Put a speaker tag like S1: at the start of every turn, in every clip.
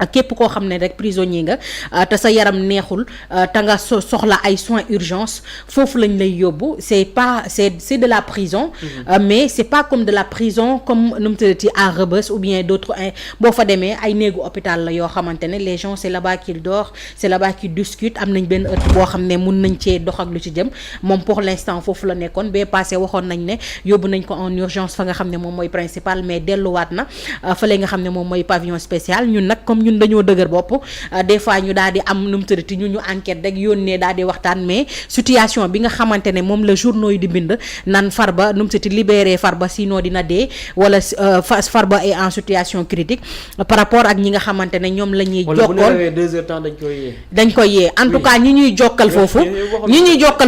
S1: képp koo xam ne rek prisonnier nga te sa yaram neexul te nga soxla ay soins urgence foofu lañ lay yóbbu c'est de la prison mais c'est pas comme de la prison comme nu mu tuddati à Rebeuss ou bien d'autres boo fa demee ay néegu hôpital la yoo xamante ne les gens c'est là-bas qu'ils dorment c'est là-bas qu'ils discutent am nañ benn ëtt boo xam ne mun nañ cee dox ak lu ci jëm moom pour l'instant foofu la nekkoon bee passé waxoon nañ ne yóbbu nañ ko en urgence fa nga xam ne moom mooy principal mais delluwaat na fële nga xam ne moom mooy pavillon spécial ñun nag comme ñun dañoo dëgër bopp des fois ñu daal di am nu mu tëddati ñu enquête rek yónnee daal di waxtaan mais situation bi nga xamante ne moom la journaux yi di bind nan Farba nu mu tëddati libéré Farba sinon dina dee wala Farba est en situation critique par rapport ak ñi nga xamante ne ñoom la ñuy jokkool
S2: wala bu ñu 2 heures temps
S1: dañ koy yee en tout cas ñi ñuy jokkal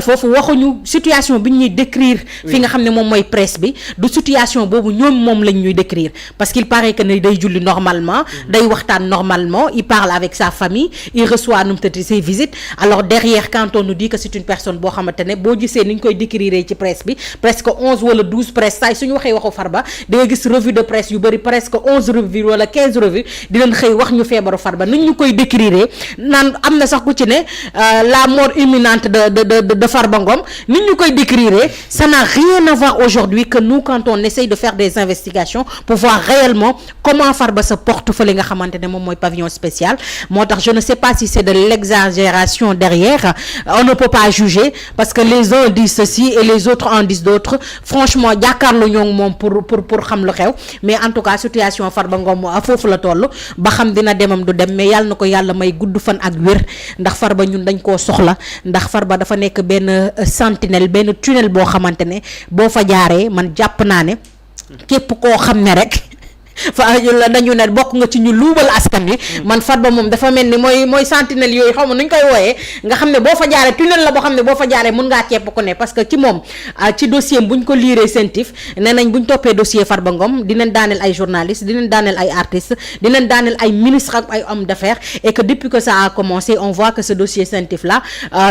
S1: foofu waxuñu situation bi ñuy décrire fi nga xam ne moom mooy presse bi du situation boobu ñoom moom lañ ñuy décrire parce qu'il paraît que ne day julli normalement day waxtaan normalement il parle avec sa famille il reçoit nu mu tëdd ses visites alors derrière quand on nous dit que c'est une personne boo xamante ne boo gisee ni ñu koy décrire ci presse bi presque 11 wala 12 presse saa suñu waxee waxu Farba da nga gis revue de presse yu bëri presque 11 revues wala 15 revues di leen xëy wax ñu feebaru Farba ni ñu koy décrire naan am na sax ku ci ne la mort imminente de Farba Ngom ni ñu koy décrire ça n'a rien à voir aujourd'hui que nous quand on essaye de faire des investigations pour voir réellement comment Farba se porte fële nga xamante ne moom mooy pavillon spécial moo tax je ne sais pas si c'est de l'exagération derrière on ne peut pas juger parce que les uns disent ceci et les autres en disent d'autres franchement jàkkaarloo ñoo ngi moom pour xam lu xew mais en tout cas situation Farba Ngom foofu la toll ba xam dina demam du dem mais yàlla na ko yàlla may gudd fan ak wér ndax Farba ñun dañ koo soxla ndax Farba dafa nekk benn sentinelle benn tunnel boo xamante ne boo fa jaaree man jàpp naa ne képp koo xam ne rek fa dañu ne bokk nga ci ñu luubal askan wi man Farba moom dafa mel ni mooy sentinelle yooyu xaw ma nuñ koy wooyee nga xam ne boo fa jaaree tunnel la boo xam ne boo fa jaaree mun ngaa cepp ko ne parce que ci moom ci dossier buñ ko liiree sentif nee nañ buñ toppee dossier Farba Ngom dinañ daaneel ay journalistes dinañ daaneel ay artistes dinañ daaneel ay ministres ak ay hommes d'affaires et que depuis que ça a commencé on voit que ce dossier sentif là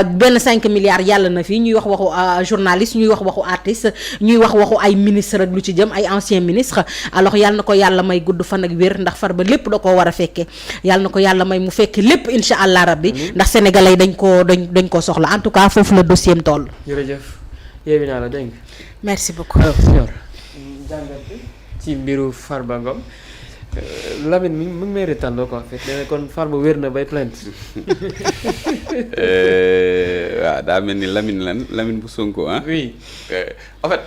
S1: benn 5 milliards yàlla na fii ñuy wax waxu journalistes ñuy wax waxu artistes ñuy wax waxu ay ministres ak lu ci jëm ay anciens ministres alors yàlla na ko yàlla may gudd fan ak wér ndax Farba lépp da koo war a fekkee yàlla na ko yàlla may mu fekke lépp insha allah rabbi ndax sénégalais dañ koo soxla en tout cas foofu la dossier am toll.
S2: jërëjëf yeewi naa la dégg nga.
S1: merci beaucoup.
S2: Signor jàngat bi ci mbiru Farba Ngom Lamine mi ngi may retàndoo quoi fekk nee na kon Farba wér na bay plainte.
S3: waaw daa mel ni Lamine bu Sonko ah.
S2: oui
S3: en fait.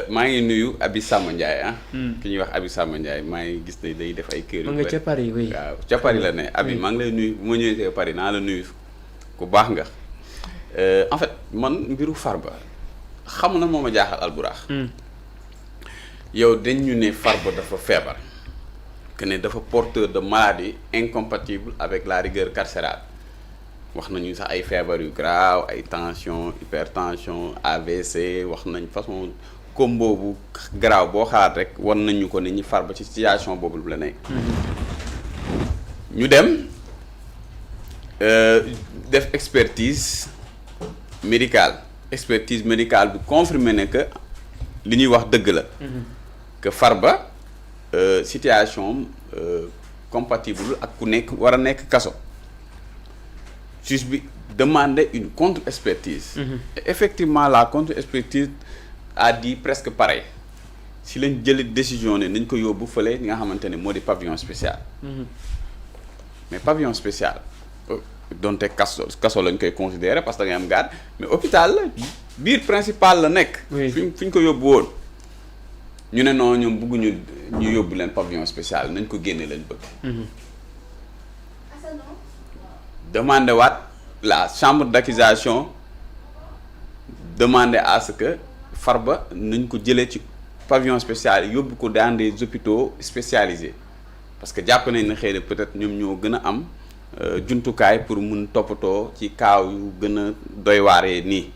S3: maa ngi nuyu Abi Samba Ndiaye ki ñuy wax Abi Samba Ndiaye maa ngi gis ne day def ay kër yu
S2: bëri nga ca Paris oui.
S3: waaw ca Paris la ne Abi maa ngi lay nuyu bu ma ñëwee ca Paris naa la nuyu ku baax nga en fait man mbiru Farba xam na moo ma jaaxal Alburax yow dañ ñu ne Farba dafa feebar que ne dafa porteur de maladie incompatible avec la rigueur carcérale wax nañu sax ay feebar yu grave ay tension hypertension AVC wax nañ façon combo bu grave boo xalaat rek war nañu ko ne ñi Farba ci situation boobu la nekk. ñu dem def expertise médicale bi confirmé ne que li ñuy wax dëgg la. que Farba situation compatible ak ku nekk war a nekk kaso. juge bi demandait une contre-expertise. Et effectivement la contre-expertise a dit presque pareil si lañ jëlee décision ne nañ ko yóbbu fële nga xamante ne moo di pavillon spécial. mais pavillon spécial donte kaso lañ koy considérer parce que da ngay am garde mais hôpital la biir principal la nekk. fi ñu ko yóbbu woon ñu ne non ñoom bëgguñu ñu yóbbu leen pavillon spécial nañ ko génne leen bëgg. demandé waat la chambre d'accusation demandé à ce que Farba nañ ko jëlee ci pavillon spécial yóbbu ko dans des hôpitaux spécialisés parce que jàpp nañ ne xëy na peut-être ñoom ñoo gën a am jumtukaay pour mun toppatoo ci kaaw yu gën a doy waaree nii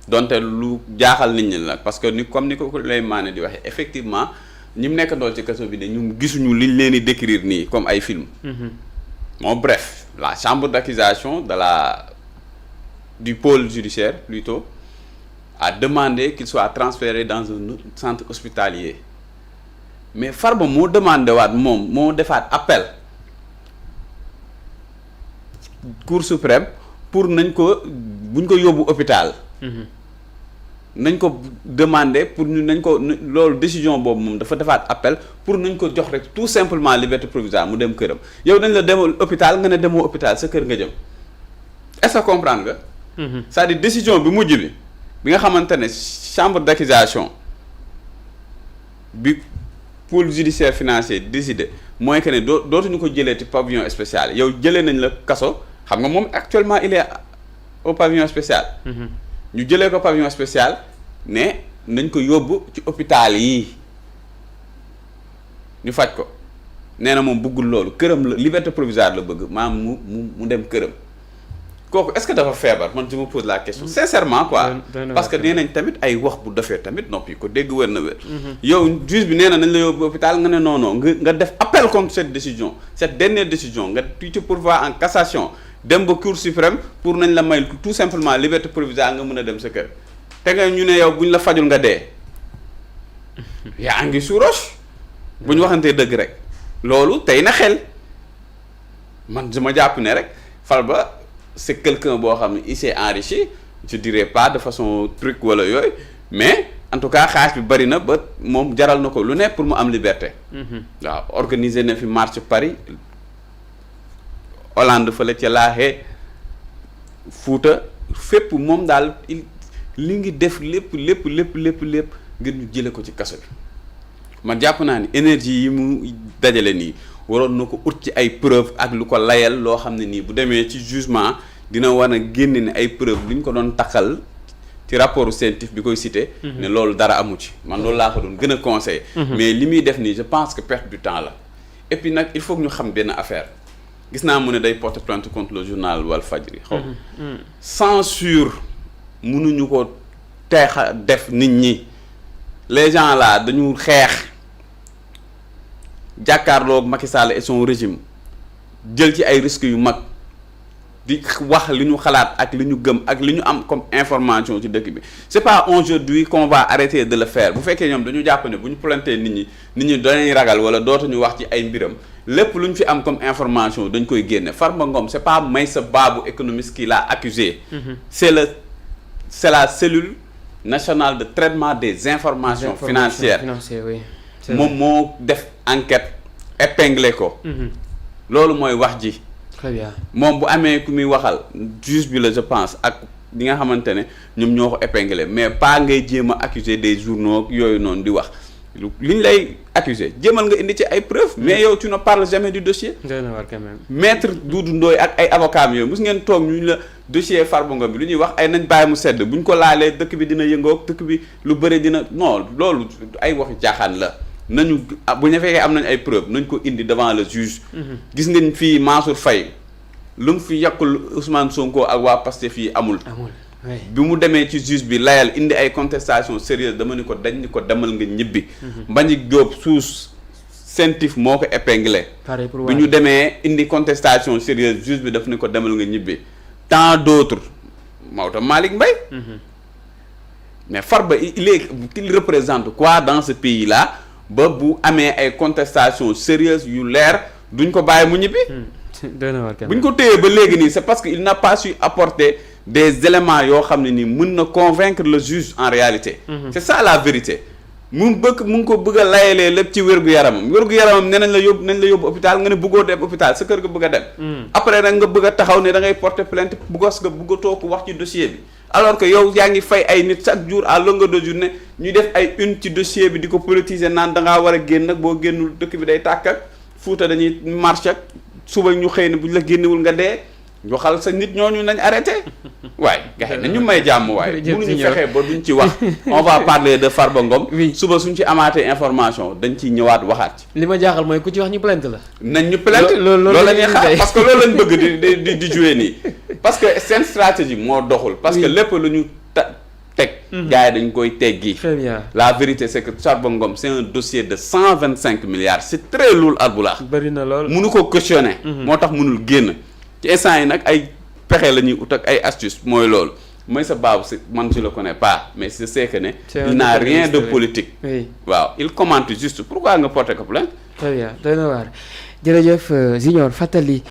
S3: donte lu jaaxal nit ñi la parce que ni comme ni ko lay maane di waxee effectivement ñi mu nekk ndool ci kaso bi ne ñu gisuñu liñ leen di décrire nii comme ay film. Bon bref la chambre d'accusation du pôle judiciaire plutôt a demandé qu'il soit transféré dans un centre hospitalier mais Farba moo demandé waat moom moo defaat appel Cour suprême pour nañ ko buñ ko yóbbu hôpital. nañ ko demander pour ñu nañ ko loolu décision boobu moom dafa defaat appel pour nañ ko jox rek tout simplement liberté provisoire mu dem këram yow dañ la demal hôpital nga ne demoo hôpital sa kër nga jëm est-ce que comprendre nga. c'est-à-dire décision bi mujj bi nga xamante ne chambre d'accusation bi pôle judiciaire financier décidé mooy que ne dootuñu ko jëlee ci pavillon spécial yow jëlee nañ la kaso xam nga moom actuellement il est au pavillon spécial. ñu jëlee ko pavillon spécial ne nañ ko yóbbu ci hôpital yi ñu faj ko nee na moom bëggul loolu këram la liberté provisoire la bëgg maam mu dem këram kooku est-ce que dafa feebar man je me pose la question sincèrement quoi parce que nee nañ tamit ay wax bu defee tamit noppi ko dégg wér na wér yow juge bi nee na nañ la yóbbu hôpital nga ne non nga def appel contre cette décision cette dernière décision nga tu te pourvois en cassation dem ba Cour suprême pour nañ la may tout simplement liberté provisoire nga mën a dem sa kër te nga ñu ne yow buñ la fajul nga dee yaa ngi sous roche bu ñu waxantee dëgg rek loolu tey na xel man ma jàpp ne rek Farba c'est quelqu'un boo xam ne il s'est enrichi je dirais pas de façon truc wala yooyu mais en tout cas xaalis bi bari na ba moom jaral na ko lu ne pour mu am liberté waaw organiser na fi marche Paris Hollande fële ca laaxee Fuuta fépp moom daal li ngi def lépp ngir ñu jële ko ci kaso bi man jàpp naa ni énergie yi mu dajale nii waroon na ko ut ci ay preuve ak lu ko layal loo xam ne nii bu demee ci jugement dina war a génne ne ay preuve li ñu ko doon takkal ci rapport scientifique bi koy cité ne loolu dara amu ci man loolu laa ko doon gën a conseillé mais li muy def nii je pense que perte du temps la et puis nag il faut que ñu xam benn affaire gis naa mu ne day porter plainte contre le journal Walfadjri xaw censure mënuñu ko teexa def nit ñi les gens là dañu xeex jàkkaarloo Macky Sall et son régime jël ci ay risques yu mag di wax li ñu xalaat ak li ñu gëm ak li ñu am comme information ci dëkk bi c'est pas aujourd'hui qu'on va arrêter de le faire bu fekkee ñoom dañu jàpp ne bu ñu planter nit ñi dañuy ragal wala dootuñu wax ci ay mbiram lépp lu ñu fi am comme information dañ koy génne Farba Ngom c'est pas Meïssa Babou économiste qui l'a accusé c'est la cellule nationale de traitement des informations financières
S2: oui.
S3: moom moo def enquête épinglé ko loolu mooy wax ji
S2: très bien
S3: moom bu amee ku muy waxal juge bi la je pense ak li nga xamante ne ñoom ñoo ko épinglé mais pas ngay jéem a accuser des journaux yooyu noonu di wax li ñu lay accuser jéemal nga indi ci ay preuves mais yow tu ne parles jamais du dossier
S2: quand même
S3: maître Doudou Ndoye ak ay avocats yooyu mos ngeen toog ñu la dossier Farba Ngom bi lu ñuy wax ay nañ bàyyi mu sedd bu ñu ko laalee dëkk bi dina yëngoog dëkk bi lu bëri dina non loolu ay waxi jaaxaan la nañu bu ñu fekkee am nañ ay preuves nañ ko indi devant le juge gis ngeen fii Mansour Faye lu mu fi yàqul Ousmane Sonko ak waa Pastef fii amul bi mu demee ci juge bi layal indi ay contestation sérieuse dama ni ko dañ ni ko demal nga ñibbi Mbagnick Diop suus CENTIF moo ko épinglé bi ñu demee indi contestation sérieuse juge bi daf ni ko demal nga ñibbi tant d'autres Maodo Malick Mbaye mais Farba il représente quoi dans ce pays là ba bu amee ay contestation sérieuse yu leer duñ ko bàyyi mu ñibbi bu ñu ko téyee ba léegi nii c'est parce que il n'a pas su apporter des éléments yoo xam ne nii mën na convaincre le juge en réalité c'est ça la vérité mu ngi ko bëgg a layalee lépp ci wér-gu-yaramam nee nañ la yóbbu hôpital nga ne bëggoo dem hôpital sa kër nga bëgg a dem après nag nga bëgg a taxaw ne da ngay porter plainte bëggatoo ko wax ci dossier bi alors que yow yaa ngi fay ay nit chaque jour à longueur de journée ñuy def ay une ci dossier bi di ko politiser naan da ngaa war a génn nag boo génnul dëkk bi day tàkk ak Fuuta dañuy marche ak suba ñu xëy ne bu ñu la génnewul nga dee waxal sa nit ñooñu nañ arrêté waaye gars yi nañu may jàmm waaye mënuñu fexee ba duñ ci wax on va parler de Farba Ngom suba suñ ci amaatee information dañ ciy ñëwaat waxaat ci
S2: li ma jaaxal mooy ku ci wax ñu plainte la
S3: nañ ñu plainte loolu la ñuy xaar parce que loolu lañ bëgg di jouer nii parce que seen stratégie moo doxul parce que lépp lu ñu teg gars yi dañ koy teggi la vérité c'est que Farba Ngom c'est un dossier de 125 milliards c'est très lourd Albourakh
S2: bëri na lool
S3: mënu ko cautionner moo tax mënul génn ci instant yi nag ay pexe la ñuy ut ak ay astuces mooy loolu Meïssa Babou man je le connais pas mais je sais que ne il n'a rien de politique waaw il commente juste pourquoi nga porter ko plainte
S2: très bien doy na waar jërëjëf Junior fàttali